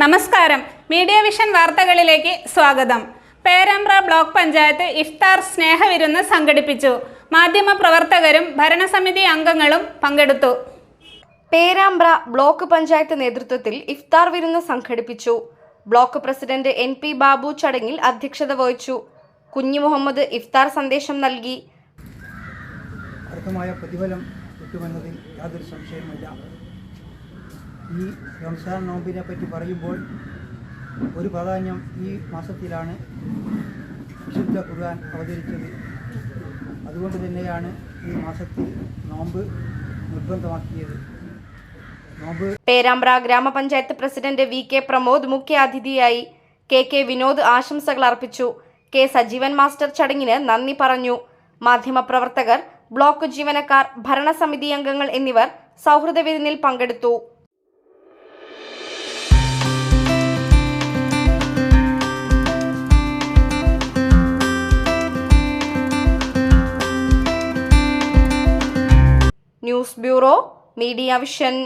നമസ്കാരം. Media vision വാർത്തകളിലേക്ക് സ്വാഗതം. പേരാമ്പ്ര ബ്ലോക്ക് പഞ്ചായത്ത് ഇഫ്താർ സ്നേഹവിരുന്ന് സംഘടിപ്പിച്ചു. മാധ്യമപ്രവർത്തകരും ഭരണസമിതി അംഗങ്ങളും പങ്കെടുത്തു. പേരാമ്പ്ര ബ്ലോക്ക് പഞ്ചായത്ത് നേതൃത്വത്തിൽ ഇഫ്താർ വിരുന്ന് സംഘടിപ്പിച്ചു. ബ്ലോക്ക് പ്രസിഡന്റ് NP ബാബു ചടങ്ങിൽ അധ്യക്ഷത വഹിച്ചു. കുഞ്ഞു മുഹമ്മദ് ഇഫ്താർ സന്ദേശം നൽകി. അർഹമായ പ്രതിഫലം കിട്ടുമെന്നതിൽ യാതൊരു സംശയവുമില്ല. ഈ റംസാൻ നോമ്പിനെ പറ്റി പറയുമ്പോൾ ഒരു പ്രാധാന്യം ഈ മാസത്തിലാണ് വിശുദ്ധ ഖുർആൻ അവതരിച്ചത്. അതുകൊണ്ട് തന്നെയാണ് ഈ മാസത്തിൽ നോമ്പ് നിർബന്ധമാക്കിയത്. പേരാമ്പ്ര ഗ്രാമപഞ്ചായത്ത് പ്രസിഡന്റ് VK പ്രമോദ് മുഖ്യാതിഥിയായി. KK വിനോദ് ആശംസകൾ അർപ്പിച്ചു. K സജീവൻ മാസ്റ്റർ ചടങ്ങിന് നന്ദി പറഞ്ഞു. മാധ്യമപ്രവർത്തകർ, ബ്ലോക്ക് ജീവനക്കാർ, ഭരണസമിതി അംഗങ്ങൾ എന്നിവർ സൗഹൃദ വിരുന്നിൽ പങ്കെടുത്തു. News bureau, media vision.